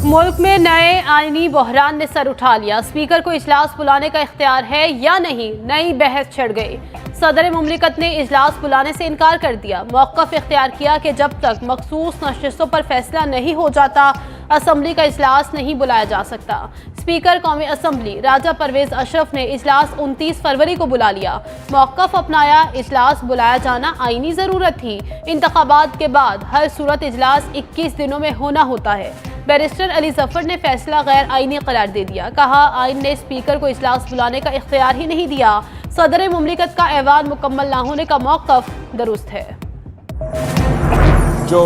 मुल्क में नए आईनी बहरान ने सर उठा लिया। स्पीकर को इजलास बुलाने का इख्तियार है या नहीं, नई बहस छिड़ गई। सदर मुमलिकत ने इजलास बुलाने से इनकार कर दिया। मौक़िफ़ इख्तियार किया कि जब तक मखसूस नशिस्तों पर फैसला नहीं हो जाता असम्बली का इजलास नहीं बुलाया जा सकता। स्पीकर कौमी असम्बली राजा परवेज अशरफ ने इजलास 29 फरवरी को बुला लिया। मौक़िफ़ अपनाया, इजलास बुलाया जाना आईनी ज़रूरत थी। इंतखाबात के बाद हर सूरत इजलास 21 दिनों में होना होता है। बैरिस्टर अली जफर ने फैसला गैर आईनी करार दे दिया। कहा, आइन ने स्पीकर को इजलास बुलाने का इख्तियार ही नहीं दिया। सदर मुमलिकत का ऐवान मुकम्मल ना होने का मौक़िफ़ दुरुस्त है। जो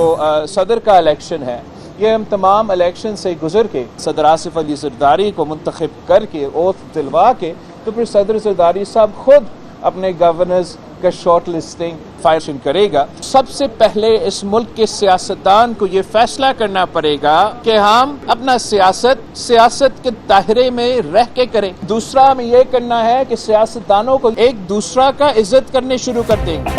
सदर का इलेक्शन है, ये हम तमाम इलेक्शन से गुजर के सदर आसिफ अली ज़रदारी को मुंतखब करके ओथ दिलवा के तो फिर सदर ज़रदारी साहब खुद अपने गवर्नर्स का शॉर्ट लिस्टिंग फाइल करेगा। सबसे पहले इस मुल्क के सियासतदान को ये फैसला करना पड़ेगा कि हम अपना सियासत के दायरे में रह के करें। दूसरा हमें ये करना है कि सियासतदानों को एक दूसरा का इज्जत करने शुरू कर देंगे।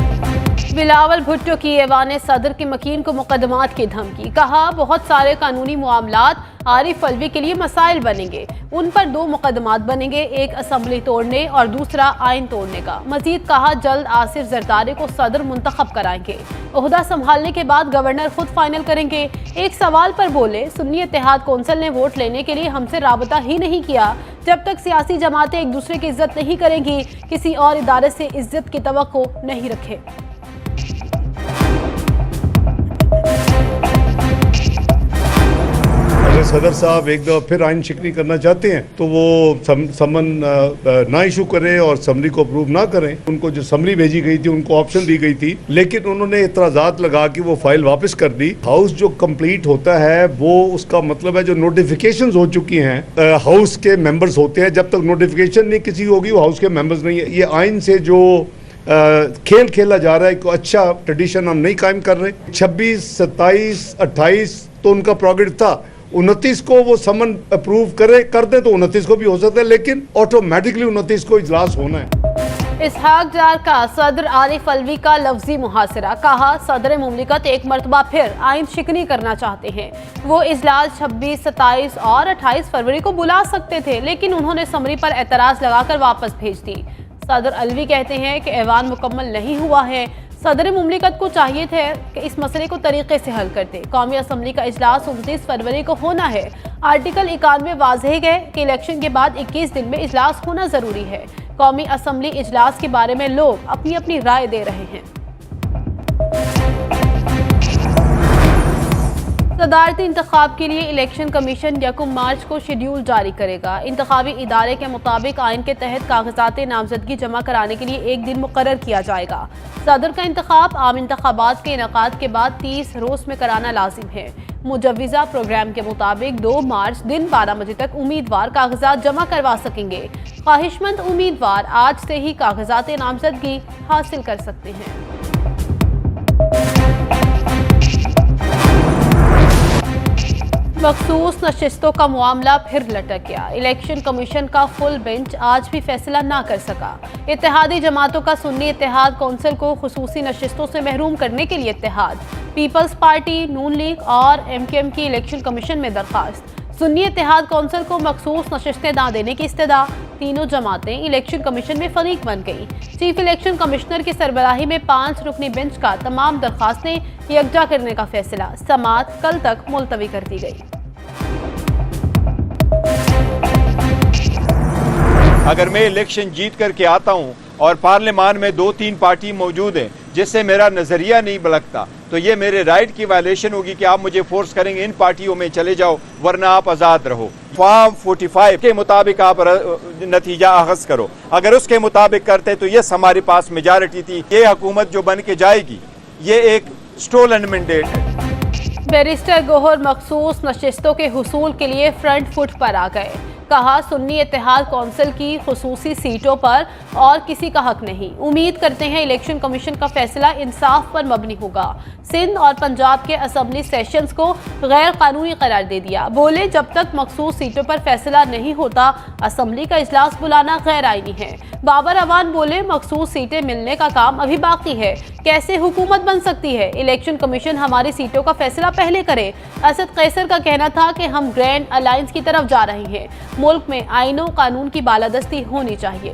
बिलावल भुट्टो की ऐवान सदर के मकीन को मुकदमात की धमकी। कहा, बहुत सारे कानूनी मामलात आरिफ अलवी के लिए मसाइल बनेंगे। उन पर 2 मुकदमात बनेंगे, एक असम्बली तोड़ने और दूसरा आइन तोड़ने का। मजीद कहा, जल्द आसिफ जरदारी को सदर मुंतखब कराएंगे। ओहदा संभालने के बाद गवर्नर खुद फाइनल करेंगे। एक सवाल पर बोले, सुन्नी इत्तेहाद कौंसिल ने वोट लेने के लिए हमसे राबता ही नहीं किया। जब तक सियासी जमातें एक दूसरे की इज्जत नहीं करेंगी, किसी और इदारे से इज्जत की तवक्को नहीं रखे। अगर सदर साहब एक दफ़ा फिर आइन शिकनी करना चाहते हैं तो वो समन ना इशू करें और असम्बली को अप्रूव ना करें। उनको जो असम्बली भेजी गई थी उनको ऑप्शन दी गई थी, लेकिन उन्होंने एतराज़ात लगा के वो फाइल वापस कर दी। हाउस जो कंप्लीट होता है वो उसका मतलब है जो नोटिफिकेशंस हो चुकी हैं हाउस के मेंबर्स होते हैं, जब तक नोटिफिकेशन नहीं किसी होगी वो हाउस के मेंबर्स नहीं है। ये आइन से जो खेल खेला जा रहा है, एक अच्छा ट्रेडिशन हम नहीं कायम कर रहे। 26, 27, 28 तो उनका प्रोग्रेस था। 29 को वो समन अप्रूव कर दे तो 29 को भी हो सकता है, लेकिन ऑटोमेटिकली 29 को इजलास होना है। इसहाक डार का सदर आरिफ अलवी का लफ्जी मुहासिरा। कहा, सदर मुमलिकत एक मरतबा फिर आइन शिकनी करना चाहते हैं। वो इजलास 26, 27 और 28 फरवरी को बुला सकते थे, लेकिन उन्होंने समरी पर एतराज़ लगाकर वापस भेज दी। सदर अलवी कहते हैं कि ऐवान मुकम्मल नहीं हुआ है। सदर मुमलिकत को चाहिए थे कि इस मसले को तरीके से हल करते। कौमी असम्बली का इजलास 29 फरवरी को होना है। आर्टिकल 91 वाज़ेह है कि इलेक्शन के बाद 21 दिन में इजलास होना ज़रूरी है। कौमी असम्बली इजलास के बारे में लोग अपनी अपनी राय दे रहे हैं। सदारती इंतखाब के लिए इलेक्शन कमीशन 1 मार्च को शेड्यूल जारी करेगा। इंतखाबी इदारे के मुताबिक आइन के तहत कागजात नामजदगी जमा कराने के लिए एक दिन मुकर्रर किया जाएगा। सदर का इंतखाब आम इंतखाबात के इनेकाद के बाद 30 रोज़ में कराना लाजिम है। मुजव्विज़ा प्रोग्राम के मुताबिक 2 मार्च दिन 12 बजे तक उम्मीदवार कागजात जमा करवा सकेंगे। ख्वाहिशमंद उम्मीदवार आज से ही कागजात नामजदगी हासिल कर सकते हैं। मखसूस नशिस्तों का मामला फिर लटक गया। इलेक्शन कमीशन का फुल बेंच आज भी फैसला ना कर सका। इत्तेहादी जमातों का सुन्नी इत्तेहाद कौंसिल को खुसूसी नशिस्तों से महरूम करने के लिए इत्तेहाद, पीपल्स पार्टी, नून लीग और MKM की इलेक्शन कमीशन में दरख्वास्त। सुन्नी इत्तेहाद कौंसिल को मखसूस नशिस्तें ना देने की इस्तदा। तीनों जमातें इलेक्शन कमीशन में फरीक बन गई। चीफ इलेक्शन कमिश्नर की सरबराही में 5 रुकनी बेंच का तमाम दरख्वास्तें यकजा करने का फैसला। समाअत कल तक मुलतवी कर दी गई। अगर मैं इलेक्शन जीत करके आता हूं और पार्लियामान में 2-3 पार्टी मौजूद हैं जिससे मेरा नजरिया नहीं बलकता, तो ये मेरे राइट की वायलेशन होगी कि आप मुझे फोर्स करेंगे इन पार्टियों में चले जाओ वरना आप आज़ाद रहो। फॉर्म 45 के मुताबिक आप नतीजा अखज़ करो। अगर उसके मुताबिक करते तो ये हमारे पास मेजॉरिटी थी। ये हुकूमत जो बन के जाएगी ये एक स्टोलन मैंडेट है। बैरिस्टर गोहर मखसूस नशिस्तों के हुसूल के लिए फ्रंट फुट पर आ गए। कहा, सुन्नी इत्तेहाद कौंसिल की खुसूसी सीटों पर और किसी का हक नहीं। उम्मीद करते हैं इलेक्शन कमीशन का फैसला इंसाफ पर मबनी होगा। सिंध और पंजाब के असम्बली सेशंस को गैर कानूनी करार दे दिया। बोले, जब तक मखसूस सीटों पर फैसला नहीं होता असम्बली का इजलास बुलाना गैर आईनी है। बाबर अवान बोले, मखसूस सीटें मिलने का काम अभी बाकी है। कैसे हुकूमत बन सकती है? इलेक्शन कमीशन हमारी सीटों का फैसला पहले करे। असद कैसर का कहना था कि हम ग्रैंड अलायंस की तरफ जा रहे हैं। मुल्क में आईनों कानून की बालादस्ती होनी चाहिए।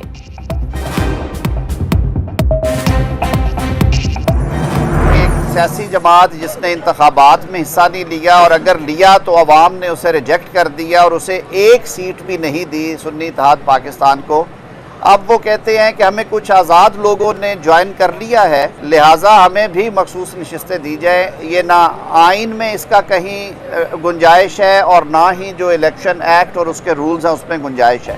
सियासी जमात जिसने इंतखाबात में हिस्सा नहीं लिया, और अगर लिया तो अवाम ने उसे रिजेक्ट कर दिया और उसे एक सीट भी नहीं दी सुन्नी इत्तेहाद पाकिस्तान को, अब वो कहते हैं कि हमें कुछ आज़ाद लोगों ने ज्वाइन कर लिया है, लिहाजा हमें भी मखसूस नशिस्तें दी जाए। ये ना आइन में इसका कहीं गुंजाइश है और ना ही जो इलेक्शन एक्ट और उसके रूल्स हैं उसमें गुंजाइश है।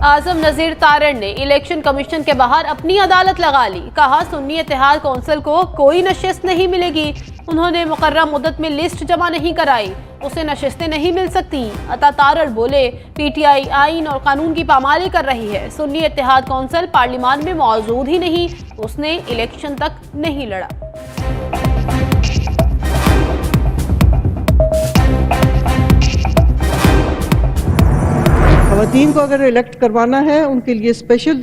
आजम नज़ीर तारण ने इलेक्शन कमीशन के बाहर अपनी अदालत लगा ली। कहा सुन्नी इत्तेहाद कौंसिल को कोई नशिस्त नहीं मिलेगी। उन्होंने मुकर्रर मुद्दत में लिस्ट जमा नहीं कराई, उसे नशिस्तें नहीं मिल सकती। अता तारण बोले पीटीआई आइन और कानून की पामाली कर रही है। सुन्नी इत्तेहाद कौंसिल पार्लियामान में मौजूद ही नहीं, उसने इलेक्शन तक नहीं लड़ा। ख़वातीन को अगर इलेक्ट करवाना है उनके लिए स्पेशल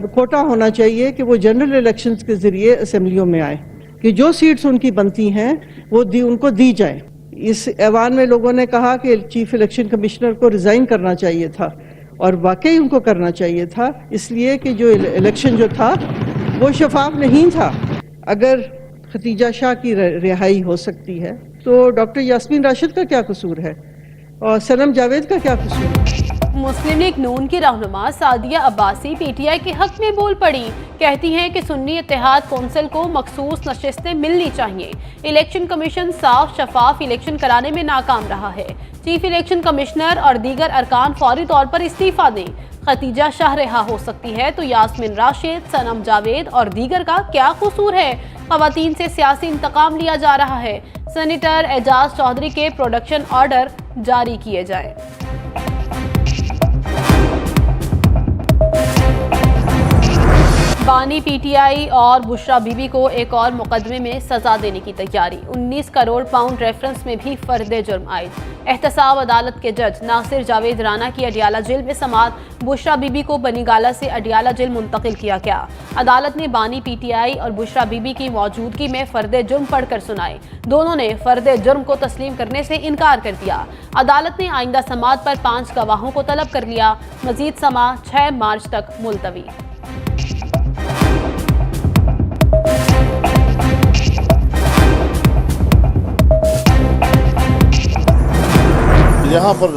कोटा होना चाहिए कि वो जनरल इलेक्शंस के ज़रिए असेंबलियों में आए, कि जो सीट्स उनकी बनती हैं वो उनको दी जाए। इस ऐवान में लोगों ने कहा कि चीफ इलेक्शन कमिश्नर को रिज़ाइन करना चाहिए था, और वाकई उनको करना चाहिए था, इसलिए कि जो इलेक्शन जो था वो शफाफ नहीं था। अगर खतीजा शाह की रिहाई हो सकती है तो डॉक्टर यास्मीन राशिद का क्या कसूर है, और सनम जावेद का क्या कसूर है? मुस्लिम लीग नून की रहनुमा सादिया अब्बासी पीटीआई के हक में बोल पड़ी। कहती हैं कि सुन्नी इत्तेहाद कौंसिल को मखसूस नशिस्तें मिलनी चाहिए। इलेक्शन कमीशन साफ शफाफ इलेक्शन कराने में नाकाम रहा है। चीफ इलेक्शन कमिश्नर और दीगर अरकान फौरी तौर पर इस्तीफा दें। खतीजा शाह रिहा हो सकती है तो यास्मीन राशिद, सनम जावेद और दीगर का क्या कसूर है? खवातीन से सियासी इंतकाम लिया जा रहा है। सेनेटर एजाज चौधरी के प्रोडक्शन ऑर्डर जारी किए जाएं। बानी पीटीआई और बुशरा बीबी को एक और मुकदमे में सजा देने की तैयारी। 19 करोड़ पाउंड रेफरेंस में भी फर्द जुर्म आयद। एहतसाब अदालत के जज नासिर जावेद राना की अडियाला जेल में समात बुशरा बीबी को बनीगाला से अडियाला जेल मुंतकिल किया गया। अदालत ने बानी पीटीआई और बुशरा बीबी की मौजूदगी में फर्द जुर्म पढ़कर सुनाए। दोनों ने फर्द जुर्म को तस्लीम करने से इनकार कर दिया। अदालत ने आइंदा समात पर 5 गवाहों को तलब कर लिया। मजीद समा 6 मार्च तक मुलतवी। यहाँ पर